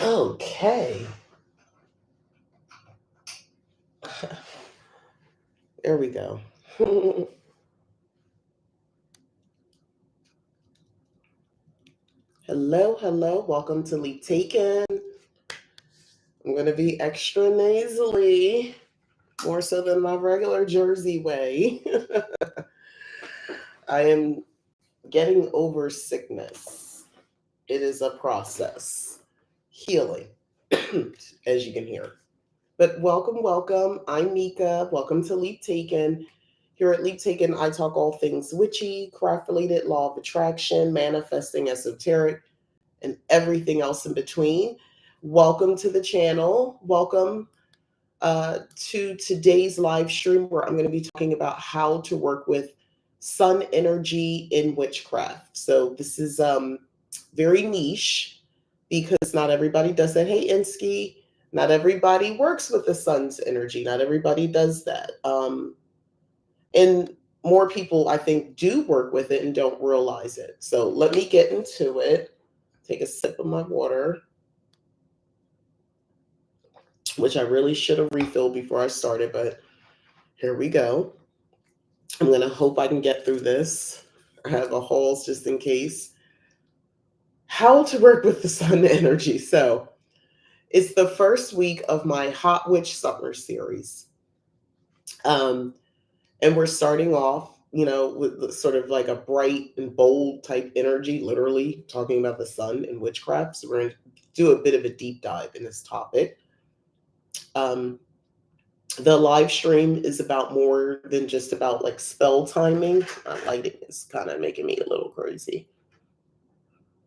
Okay. There we go. Hello, hello. Welcome to Leap Taken. I'm going to be extra nasally, more so than my regular Jersey way. I am getting over sickness. It is a process. Healing, as you can hear. But welcome, welcome. I'm Mika. Welcome to Leap Taken. Here at Leap Taken, I talk all things witchy, craft related, law of attraction, manifesting, esoteric, and everything else in between. Welcome to the channel. Welcome to today's live stream where I'm going to be talking about how to work with sun energy in witchcraft. So this is very niche because not everybody does that. Hey, Insky, not everybody works with the sun's energy. Not everybody does that. And more people, I think, do work with it and don't realize it. So let me get into it. Take a sip of my water, which I really should have refilled before I started, but here we go. I'm going to hope I can get through this. I have a holes just in case. How to work with the sun energy. So it's the first week of my Hot Witch Summer series. And we're starting off, with sort of like a bright and bold type energy, literally talking about the sun and witchcraft. So we're going to do a bit of a deep dive in this topic. The live stream is about more than just about like spell timing. Lighting is kind of making me a little crazy.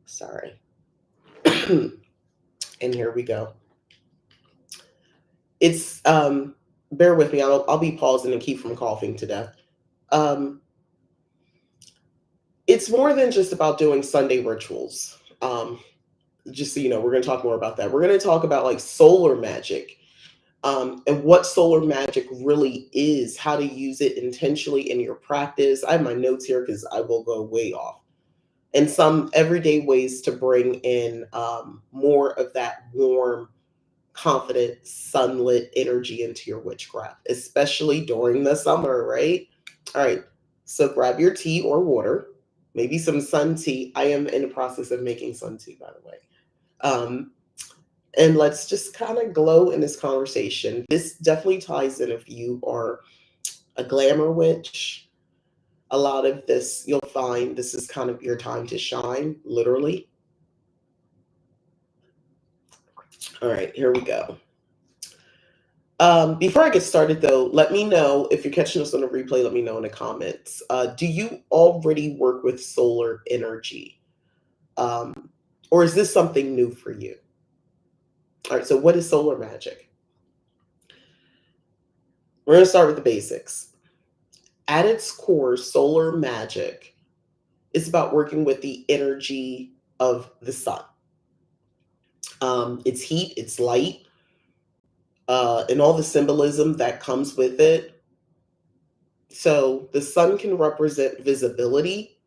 Sorry. And here we go. It's bear with me. I'll be pausing and keep from coughing to death. It's more than just about doing Sunday rituals. Just so you know, we're going to talk more about that. We're going to talk about like solar magic. And what solar magic really is, how to use it intentionally in your practice. I have my notes here because I will go way off. And some everyday ways to bring in more of that warm, confident, sunlit energy into your witchcraft, especially during the summer, right? All right. So grab your tea or water, maybe some sun tea. I am in the process of making sun tea, by the way. And let's just kind of glow in this conversation. This definitely ties in if you are a glamour witch. A lot of this, you'll find this is kind of your time to shine, literally. All right, here we go. Before I get started, though, let me know if you're catching us on a replay. Let me know in the comments. Do you already work with solar energy? Or is this something new for you? All right, so what is solar magic? We're going to start with the basics. At its core, solar magic is about working with the energy of the sun. It's heat, it's light, and all the symbolism that comes with it. So the sun can represent visibility.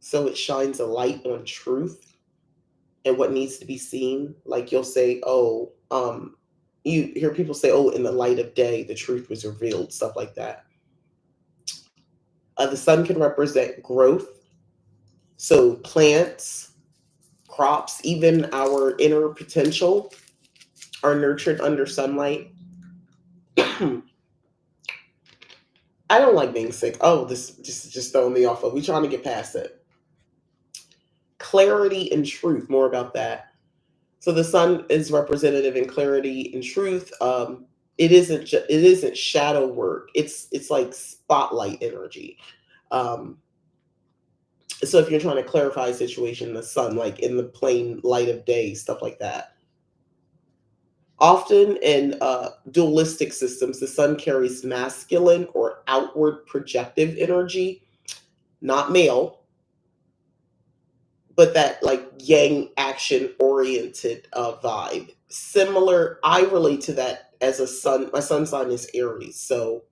So it shines a light on truth and what needs to be seen. Like you'll say, you hear people say, in the light of day, the truth was revealed, stuff like that. The sun can represent growth. So plants, crops, even our inner potential are nurtured under sunlight. I don't like being sick. This just throwing me off. We're trying to get past it. Clarity and truth, more about that. So the sun is representative in clarity and truth. It isn't shadow work. It's like spotlight energy. So if you're trying to clarify a situation, the sun, like in the plain light of day, stuff like that. Often in dualistic systems, the sun carries masculine or outward projective energy, not male, but that like yang action oriented vibe. Similar, I relate to that as a sun. My sun sign is Aries, so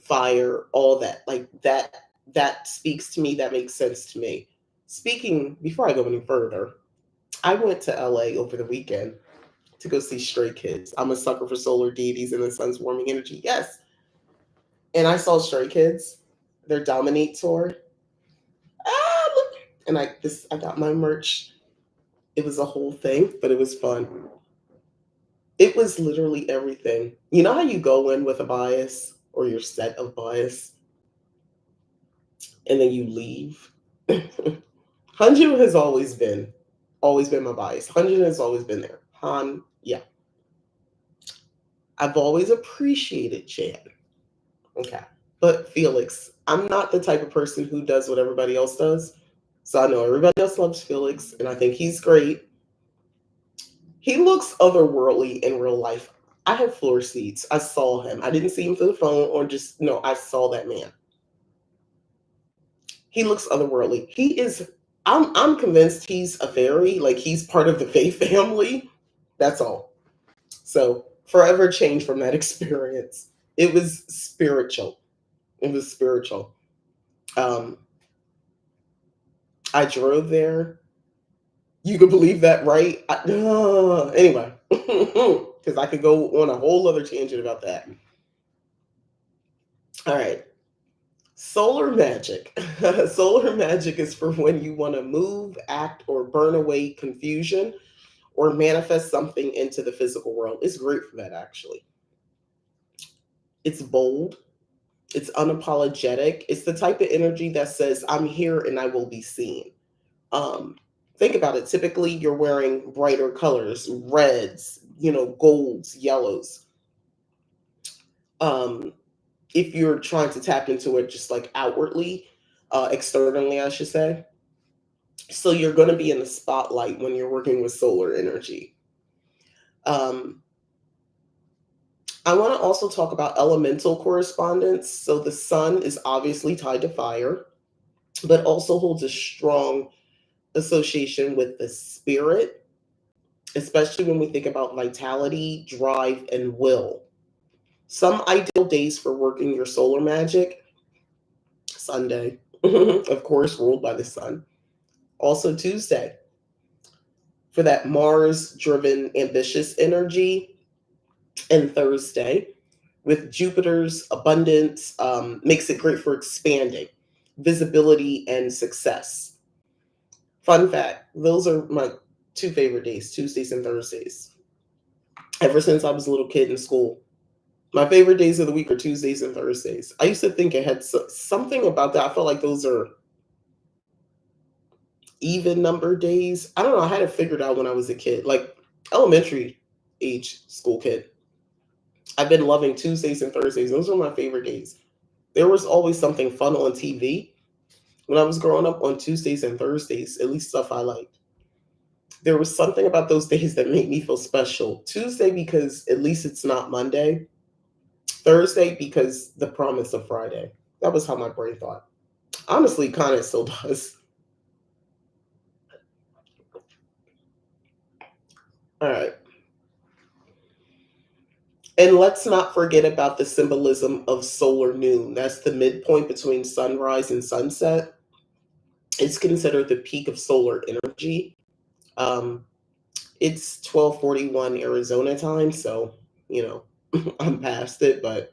fire, all that, like that speaks to me. That makes sense to me. Speaking, before I go any further, I went to LA over the weekend to go see Stray Kids. I'm a sucker for solar deities and the sun's warming energy. Yes. And I saw Stray Kids, their Dominate tour. Look. And I got my merch. It was a whole thing, but it was fun. It was literally everything. You know how you go in with a bias or your set of bias and then you leave? Hanju has always been my bias. Hanju has always been there. Han, yeah. I've always appreciated Chan. Okay. But Felix, I'm not the type of person who does what everybody else does. So I know everybody else loves Felix, and I think he's great. He looks otherworldly in real life. I have floor seats. I saw him. I didn't see him through the phone or just, no, I saw that man. He looks otherworldly. I'm convinced he's a fairy, like he's part of the Fae family. That's all. So forever changed from that experience. It was spiritual. It was spiritual. I drove there. You could believe that, right? Anyway, because I could go on a whole other tangent about that. All right. Solar Magick. Solar Magick is for when you want to move, act, or burn away confusion or manifest something into the physical world. It's great for that, actually. It's bold. It's unapologetic. It's the type of energy that says, I'm here and I will be seen. Think about it. Typically, you're wearing brighter colors, reds, golds, yellows. If you're trying to tap into it just like outwardly, externally, I should say. So you're going to be in the spotlight when you're working with solar energy. I want to also talk about elemental correspondence. So the sun is obviously tied to fire, but also holds a strong association with the spirit, especially when we think about vitality, drive, and will. Some ideal days for working your solar magic: Sunday, of course, ruled by the sun. Also Tuesday, for that Mars-driven, ambitious energy. And Thursday, with Jupiter's abundance, makes it great for expanding, visibility, and success. Fun fact, those are my two favorite days, Tuesdays and Thursdays. Ever since I was a little kid in school, my favorite days of the week are Tuesdays and Thursdays. I used to think it had something about that. I felt like those are even number days. I don't know. I had it figured out when I was a kid, like elementary age school kid. I've been loving Tuesdays and Thursdays. Those are my favorite days. There was always something fun on TV when I was growing up on Tuesdays and Thursdays, at least stuff I liked. There was something about those days that made me feel special. Tuesday, because at least it's not Monday. Thursday, because the promise of Friday. That was how my brain thought. Honestly, kind of still does. All right. And let's not forget about the symbolism of solar noon. That's the midpoint between sunrise and sunset. It's considered the peak of solar energy. It's 12:41 Arizona time, so I'm past it. But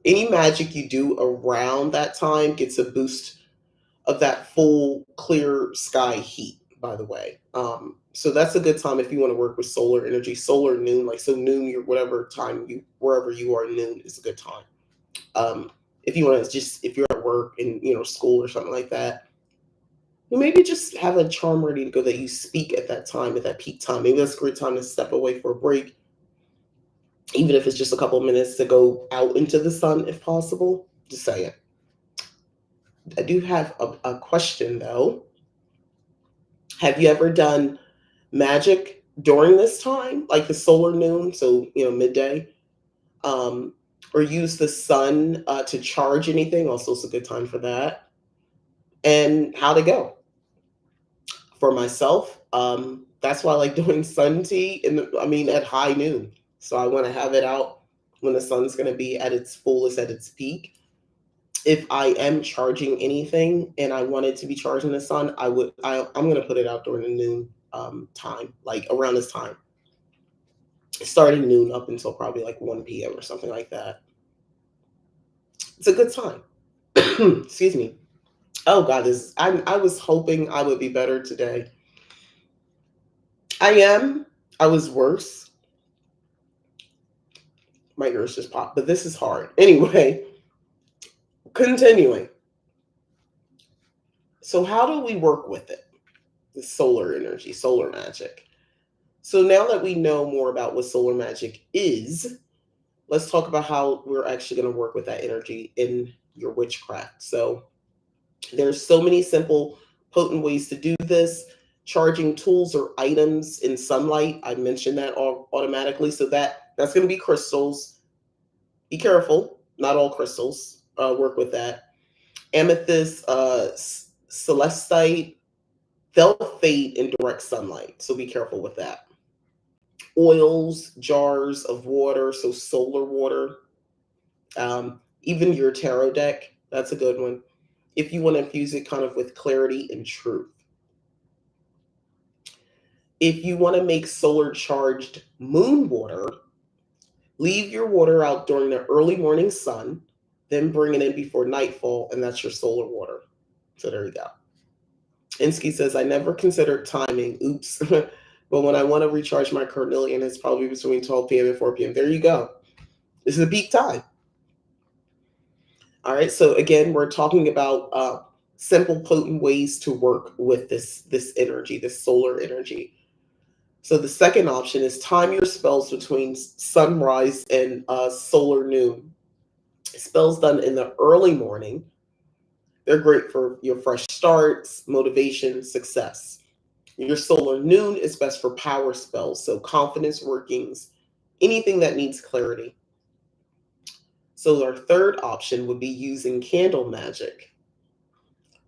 any magic you do around that time gets a boost of that full clear sky heat. By the way, so that's a good time if you want to work with solar energy. Solar noon, like so noon, whatever time wherever you are, noon is a good time. If you want to if you're at work and school or something like that, you maybe just have a charm ready to go that you speak at that time, at that peak time. Maybe that's a great time to step away for a break, even if it's just a couple of minutes to go out into the sun if possible. Just saying. I do have a question though. Have you ever done magic during this time, like the solar noon, so midday, or use the sun to charge anything? Also, it's a good time for that. And how to go? For myself, that's why I like doing sun tea at high noon. So I want to have it out when the sun's going to be at its fullest, at its peak. If I am charging anything and I want it to be charging the sun, I'm going to put it out during the noon time, like around this time, starting noon up until probably like 1 p.m. or something like that. It's a good time. Excuse me. Oh God, I was hoping I would be better today. I am. I was worse. My ears just popped, but this is hard. Anyway, continuing. So how do we work with it? The solar energy, solar magic. So now that we know more about what solar magic is, let's talk about how we're actually going to work with that energy in your witchcraft. So there's so many simple, potent ways to do this. Charging tools or items in sunlight, I mentioned that automatically. So that's going to be crystals. Be careful, not all crystals work with that. Amethyst, celestite, they'll fade in direct sunlight. So be careful with that. Oils, jars of water, so solar water. Even your tarot deck, that's a good one. If you want to infuse it kind of with clarity and truth. If you want to make solar charged moon water, leave your water out during the early morning sun, then bring it in before nightfall, and that's your solar water. So there you go. Insky says, I never considered timing. Oops. But when I want to recharge my carnelian, it's probably between 12 p.m. and 4 p.m. There you go. This is a peak time. All right. So again, we're talking about simple, potent ways to work with this energy, this solar energy. So the second option is time your spells between sunrise and solar noon. Spells done in the early morning. They're great for your fresh starts, motivation, success. Your solar noon is best for power spells, so confidence workings, anything that needs clarity. So our third option would be using candle magic.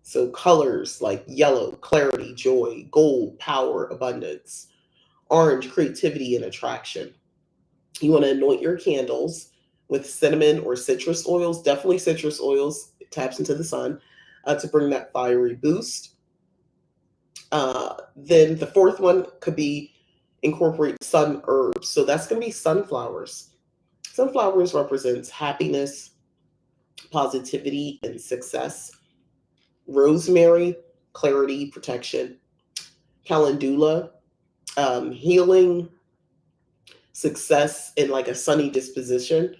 So colors like yellow, clarity, joy, gold, power, abundance, orange, creativity and attraction. You want to anoint your candles with cinnamon or citrus oils, definitely citrus oils, it taps into the sun, to bring that fiery boost. Then the fourth one could be incorporate sun herbs. So that's going to be sunflowers. Sunflowers represents happiness, positivity, and success. Rosemary, clarity, protection. Calendula, healing, success, and like a sunny disposition.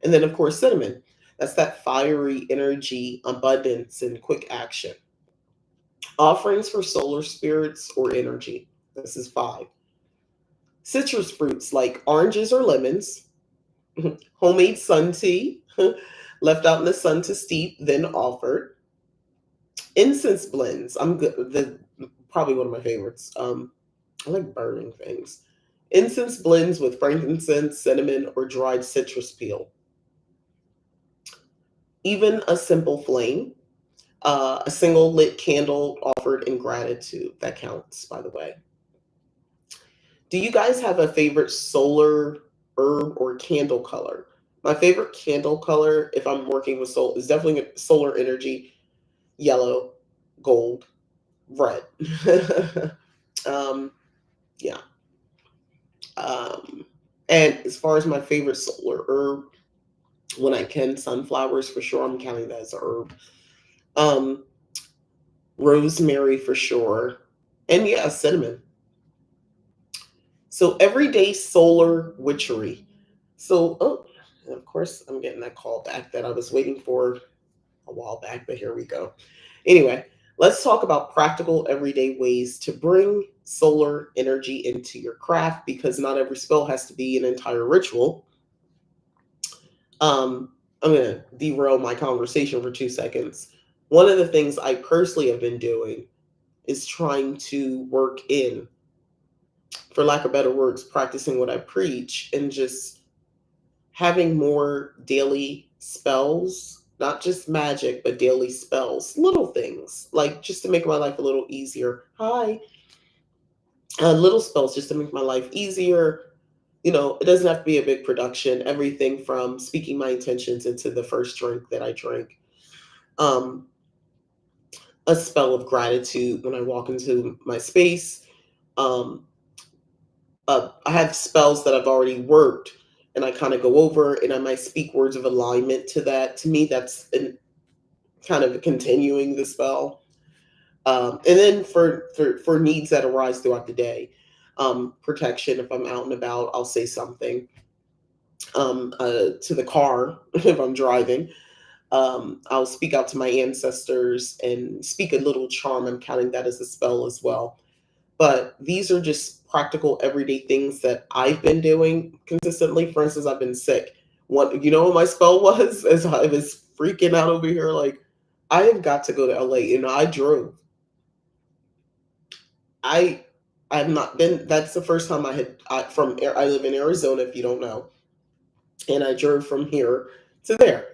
And then, of course, cinnamon. That's that fiery energy, abundance, and quick action. Offerings for solar spirits or energy. This is 5. Citrus fruits like oranges or lemons. Homemade sun tea, left out in the sun to steep, then offered. Incense blends. I'm good. Probably one of my favorites. I like burning things. Incense blends with frankincense, cinnamon, or dried citrus peel. Even a simple flame. A single lit candle offered in gratitude. That counts, by the way. Do you guys have a favorite solar herb or candle color? My favorite candle color, if I'm working with soul, is definitely solar energy, yellow, gold, red. Yeah. And as far as my favorite solar herb, when I can, sunflowers for sure. I'm counting that as a herb. Rosemary for sure. And yeah, cinnamon. So everyday solar witchery. So, oh, of course, I'm getting that call back that I was waiting for a while back, but here we go. Anyway, let's talk about practical everyday ways to bring solar energy into your craft, because not every spell has to be an entire ritual. I'm going to derail my conversation for 2 seconds. One of the things I personally have been doing is trying to work in, for lack of better words, practicing what I preach and just having more daily spells, not just magic, but daily spells, little things, like just to make my life a little easier. Hi. Little spells just to make my life easier. You know, it doesn't have to be a big production. Everything from speaking my intentions into the first drink that I drink. A spell of gratitude when I walk into my space. Um, I have spells that I've already worked, and I kind of go over, and I might speak words of alignment to that. To me, that's kind of continuing the spell. And then for needs that arise throughout the day, protection. If I'm out and about, I'll say something to the car if I'm driving. I'll speak out to my ancestors and speak a little charm. I'm counting that as a spell as well. But these are just practical everyday things that I've been doing consistently. For instance, I've been sick. What my spell was? As I was freaking out over here, like I have got to go to LA. I drove. I've not been. That's the first time I live in Arizona, if you don't know, and I drove from here to there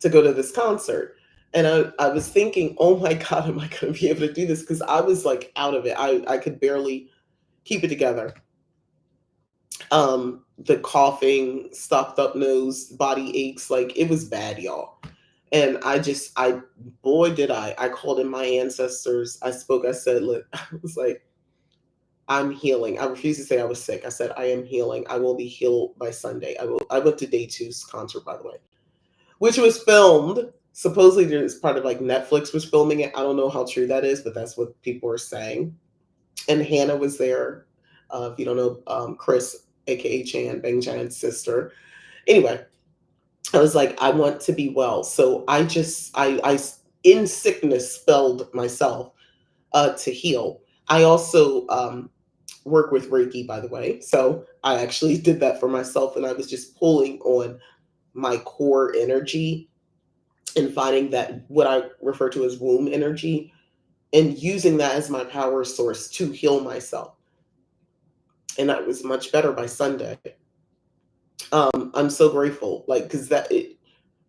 to go to this concert. And I was thinking, oh my God, am I going to be able to do this? Because I was like out of it. I could barely keep it together. The coughing, stuffed up nose, body aches, like it was bad, y'all. And boy, did I called in my ancestors. I spoke, I said, look, I was like, I'm healing. I refuse to say I was sick. I said, I am healing. I will be healed by Sunday. I went to day two's concert, by the way, which was filmed. Supposedly, there's part of like Netflix was filming it. I don't know how true that is, but that's what people are saying. And Hannah was there. If you don't know, Chris, aka Chan, Bang Chan's sister. Anyway, I was like, I want to be well, so I in sickness spelled myself to heal. I also work with Reiki, by the way, so I actually did that for myself, and I was just pulling on my core energy and finding that what I refer to as womb energy and using that as my power source to heal myself. And that was much better by Sunday. I'm so grateful, like, because it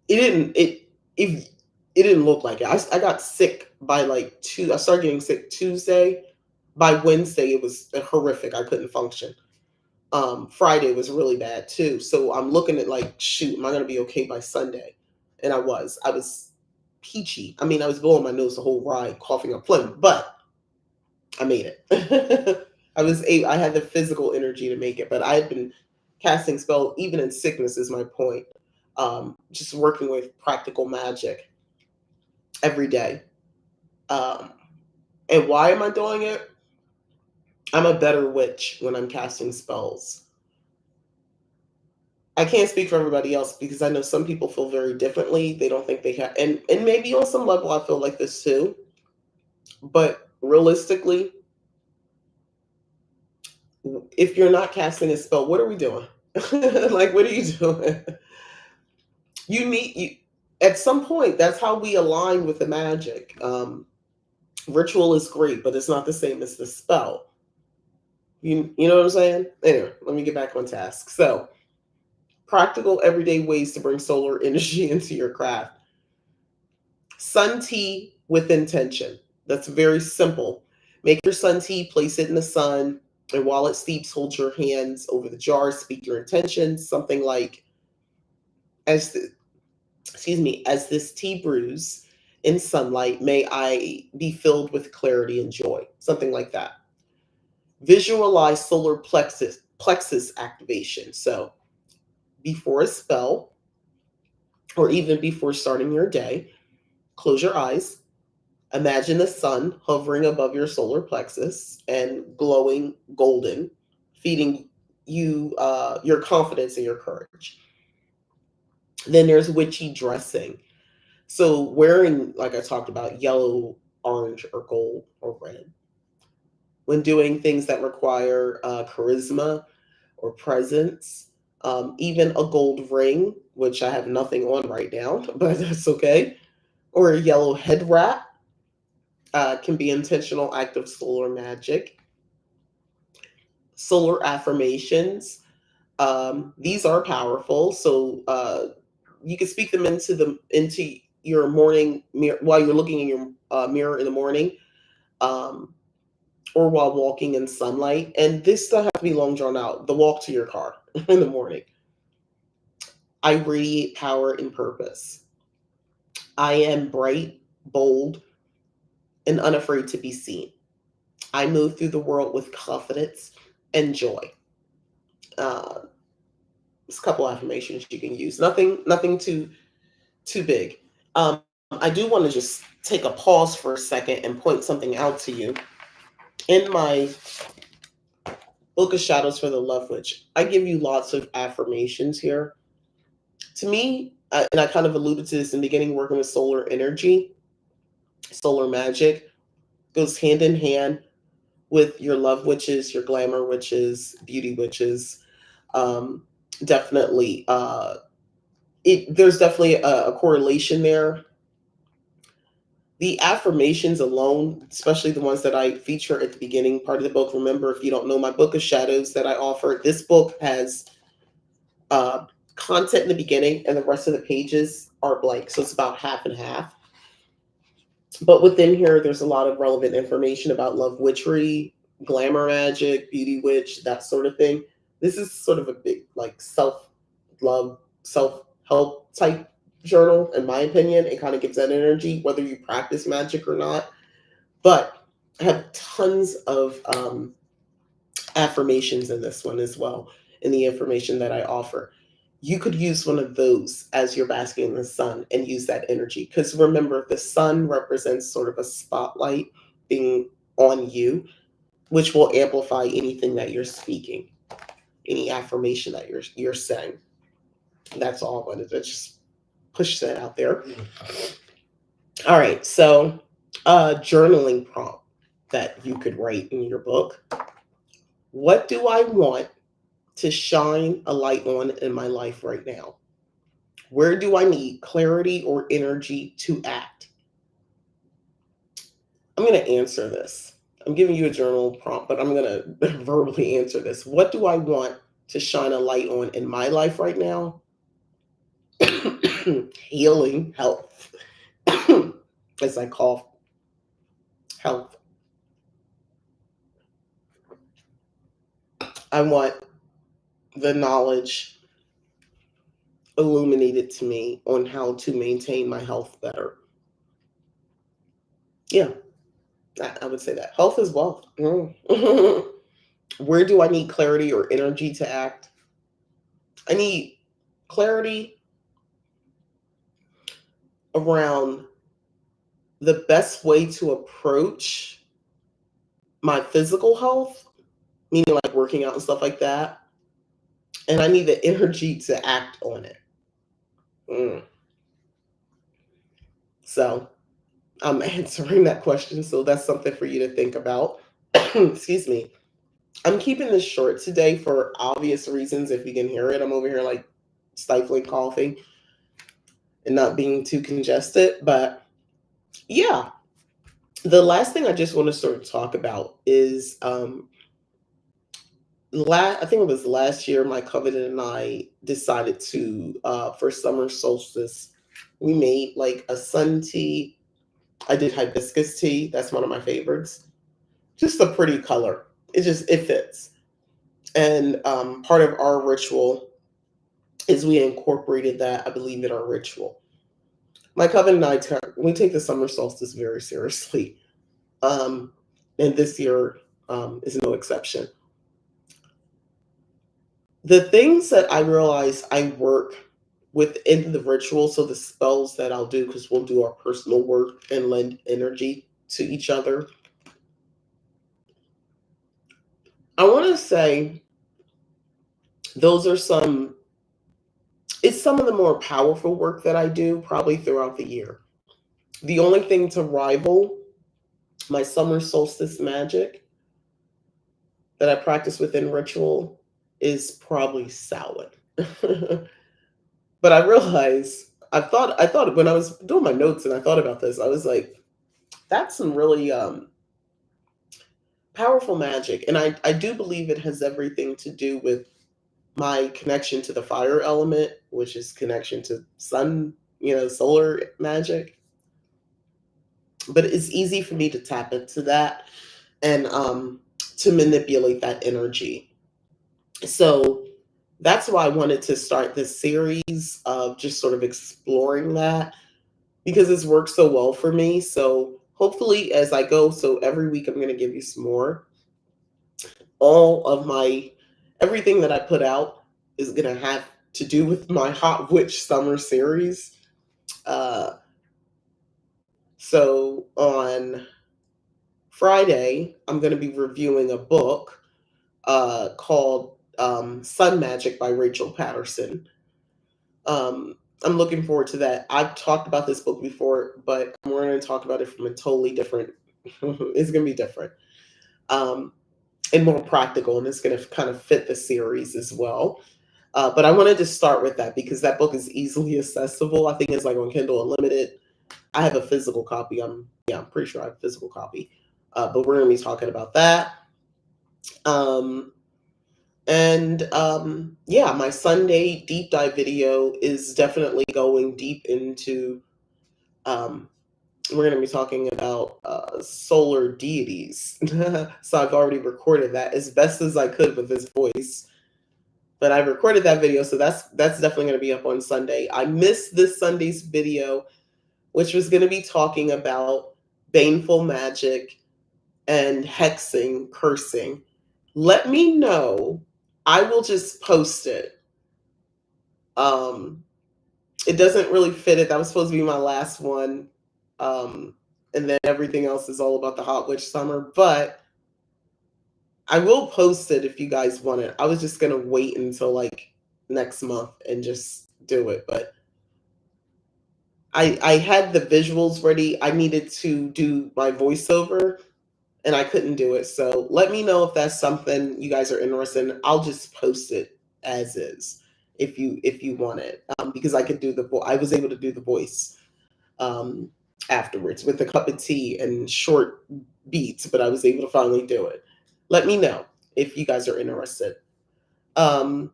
didn't it it didn't look like it. I got sick by like I started getting sick Tuesday. By Wednesday, it was horrific. I couldn't function. Friday was really bad too. So I'm looking at like, shoot, am I gonna be okay by Sunday? And I was. I was peachy. I mean, I was blowing my nose the whole ride, coughing up phlegm, but I made it. I had the physical energy to make it, but I had been casting spell even in sickness is my point. Just working with practical magic every day. Um, and why am I doing it? I'm a better witch when I'm casting spells. I can't speak for everybody else because I know some people feel very differently. They don't think they have, and maybe on some level I feel like this too. But realistically, if you're not casting a spell, what are we doing? Like, what are you doing? You at some point. That's how we align with the magic. Ritual is great, but it's not the same as the spell. You know what I'm saying? Anyway, let me get back on task. So, practical everyday ways to bring solar energy into your craft. Sun tea with intention. That's very simple. Make your sun tea, place it in the sun, and while it steeps, hold your hands over the jar, speak your intentions, something like, as the, as this tea brews in sunlight, may I be filled with clarity and joy. Something like that. Visualize solar plexus activation. So before a spell, or even before starting your day, close your eyes. Imagine the sun hovering above your solar plexus and glowing golden, feeding you your confidence and your courage. Then there's witchy dressing. So wearing, like I talked about, yellow, orange, or gold or red. When doing things that require charisma or presence, even a gold ring, which I have nothing on right now, but that's okay, or a yellow head wrap can be intentional act of solar magic. Solar affirmations. These are powerful, so you can speak them into your morning mirror while you're looking in your mirror in the morning, um, or while walking in sunlight. And this doesn't have to be long drawn out. The walk to your car in the morning. I radiate power and purpose. I am bright, bold, and unafraid to be seen. I move through the world with confidence and joy. Uh, there's a couple affirmations you can use. Nothing too big. I do want to just take a pause for a second and point something out to you. In my Book of Shadows for the Love Witch, I give you lots of affirmations here. To me, and I kind of alluded to this in the beginning, working with solar energy, solar magic goes hand in hand with your love witches, your glamour witches, beauty witches. Um, definitely, there's definitely a correlation there. The affirmations alone, especially the ones that I feature at the beginning part of the book. Remember, if you don't know my Book of Shadows that I offer, this book has uh, content in the beginning, and the rest of the pages are blank. So it's about half and half. But within here, there's a lot of relevant information about love witchery, glamour magic, beauty witch, that sort of thing. This is sort of a big, like, self love, self help type journal, in my opinion. It kind of gives that energy, whether you practice magic or not. But I have tons of affirmations in this one as well, in the information that I offer. You could use one of those as you're basking in the sun and use that energy. Because remember, the sun represents sort of a spotlight being on you, which will amplify anything that you're speaking, any affirmation that you're saying. That's all I wanted to just push that out there. All right, so a journaling prompt that you could write in your book. What do I want to shine a light on in my life right now? Where do I need clarity or energy to act? I'm going to answer this. I'm giving you a journal prompt, but I'm going to verbally answer this. What do I want to shine a light on in my life right now? Healing, health. As I call health. I want the knowledge illuminated to me on how to maintain my health better. Yeah, I would say that. Health is wealth. Where do I need clarity or energy to act? I need clarity around the best way to approach my physical health, meaning like working out and stuff like that. And I need the energy to act on it. So I'm answering that question. So that's something for you to think about. Excuse me. I'm keeping this short today for obvious reasons. If you can hear it, I'm over here like stifling coughing and not being too congested. But yeah, the last thing I just want to sort of talk about is I think it was last year, my covenant and I decided to, for summer solstice, we made like a sun tea. I did hibiscus tea. That's one of my favorites. Just a pretty color. It fits. And part of our ritual is we incorporated that, I believe, in our ritual. My covenant and I, we take the summer solstice very seriously. And this year is no exception. The things that I realize I work within the ritual, so the spells that I'll do, because we'll do our personal work and lend energy to each other. I want to say those are it's some of the more powerful work that I do probably throughout the year. The only thing to rival my summer solstice magic that I practice within ritual is probably Samhain. But I realized I thought when I was doing my notes and I thought about this, I was like, that's some really powerful magic. And I do believe it has everything to do with my connection to the fire element, which is connection to sun, solar magic. But it's easy for me to tap into that and to manipulate that energy. So that's why I wanted to start this series of just sort of exploring that, because it's worked so well for me. So hopefully as I go, so every week I'm going to give you some more. All of my, everything that I put out is going to have to do with my Hot Witch Summer series. So on Friday, I'm going to be reviewing a book called Sun Magic by Rachel Patterson. I'm looking forward to that. I've talked about this book before, but we're going to talk about it from a totally different, it's going to be different and more practical, and it's going to kind of fit the series as well. But I wanted to start with that because that book is easily accessible. I think it's like on Kindle Unlimited. I have a physical copy. I'm pretty sure I have a physical copy. But we're going to be talking about that. Yeah, my Sunday deep dive video is definitely going deep into, we're going to be talking about solar deities. So I've already recorded that as best as I could with this voice. But I recorded that video, so that's definitely going to be up on Sunday. I missed this Sunday's video, which was going to be talking about baneful magic and hexing, cursing. Let me know. I will just post it. It doesn't really fit it. That was supposed to be my last one. And then everything else is all about the Hot Witch Summer. But I will post it if you guys want it. I was just going to wait until like next month and just do it. But I had the visuals ready. I needed to do my voiceover and I couldn't do it. So let me know if that's something you guys are interested in. I'll just post it as is if you want it, because I could do I was able to do the voice afterwards with a cup of tea and short beats, but I was able to finally do it. Let me know if you guys are interested. The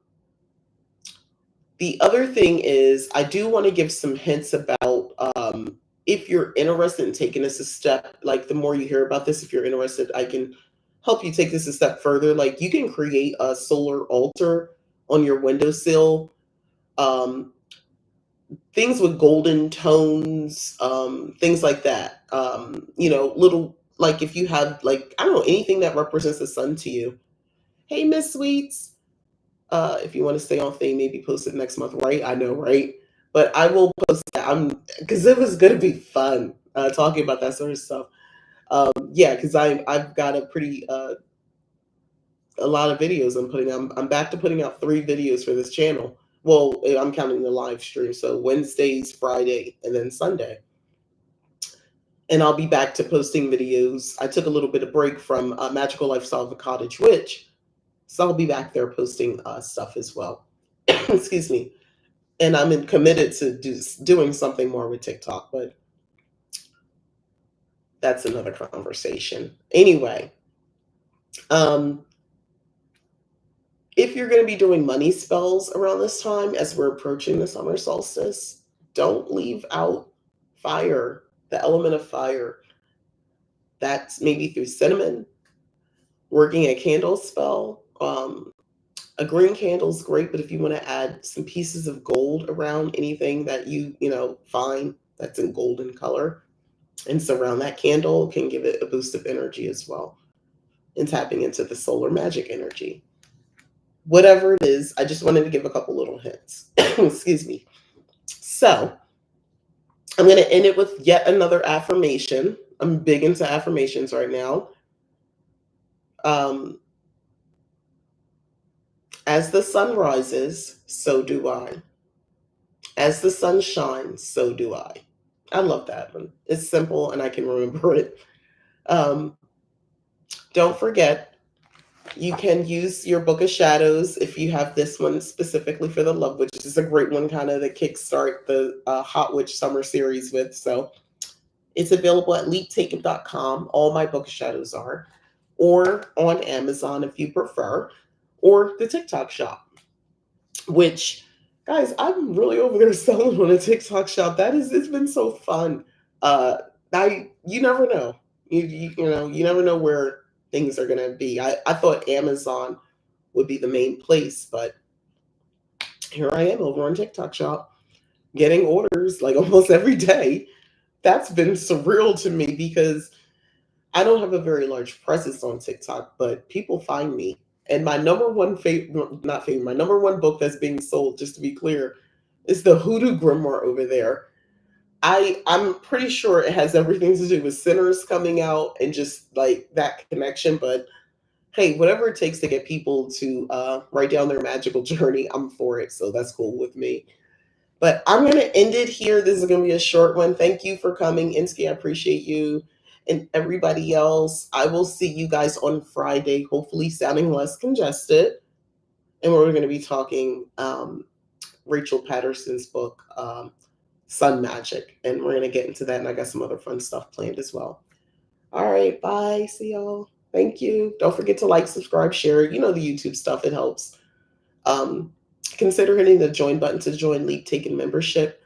other thing is I do want to give some hints about if you're interested in taking this a step, like the more you hear about this, if you're interested, I can help you take this a step further. Like you can create a solar altar on your windowsill. Things with golden tones, things like that. Little, like if you have like, I don't know, anything that represents the sun to you. Hey, Miss Sweets. If you want to stay on theme, maybe post it next month, right? I know, right? But I will post that. Because it was going to be fun talking about that sort of stuff. Yeah, because I've got a lot of videos I'm putting out. I'm back to putting out 3 videos for this channel. Well, I'm counting the live stream. So Wednesdays, Friday, and then Sunday. And I'll be back to posting videos. I took a little bit of break from Magical Lifestyle of a Cottage Witch. So I'll be back there posting stuff as well. Excuse me. And I'm committed to doing something more with TikTok, but that's another conversation. Anyway, if you're going to be doing money spells around this time, as we're approaching the summer solstice, don't leave out fire, the element of fire. That's maybe through cinnamon, working a candle spell. A green candle is great, but if you want to add some pieces of gold around anything that you find that's in golden color and surround that candle can give it a boost of energy as well. And tapping into the solar magic energy. Whatever it is, I just wanted to give a couple little hints. Excuse me. So I'm going to end it with yet another affirmation. I'm big into affirmations right now. As the sun rises, so do I. As the sun shines, so do I. I love that one. It's simple and I can remember it. Don't forget, you can use your Book of Shadows if you have this one specifically for the Love Witch, which is a great one kind of to kickstart the Hot Witch Summer series with. So it's available at leaptaken.com. All my Book of Shadows are. Or on Amazon if you prefer. Or the TikTok shop, which, guys, I'm really over there selling on a TikTok shop. It's been so fun. You never know. You never know where things are going to be. I thought Amazon would be the main place, but here I am over on TikTok shop getting orders like almost every day that's been surreal to me because I don't have a very large presence on TikTok, but people find me. And my number one favorite, not favorite, my number one book that's being sold, just to be clear, is the Hoodoo Grimoire over there. I'm pretty sure it has everything to do with sinners coming out and just like that connection. But hey, whatever it takes to get people to write down their magical journey, I'm for it. So that's cool with me. But I'm going to end it here. This is going to be a short one. Thank you for coming, Insky. I appreciate you. And everybody else, I will see you guys on Friday, hopefully sounding less congested. And we're going to be talking Rachel Patterson's book, Sun Magic. And we're going to get into that. And I got some other fun stuff planned as well. All right. Bye. See y'all. Thank you. Don't forget to like, subscribe, share. You know the YouTube stuff. It helps. Consider hitting the join button to join Leap Taken membership.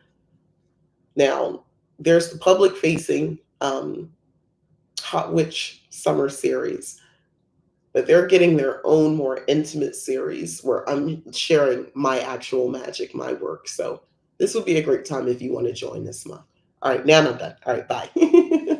Now, there's the public facing Hot Witch Summer series, but they're getting their own more intimate series where I'm sharing my actual magic, my work. So this would be a great time if you want to join this month. All right, now I'm done. All right, bye.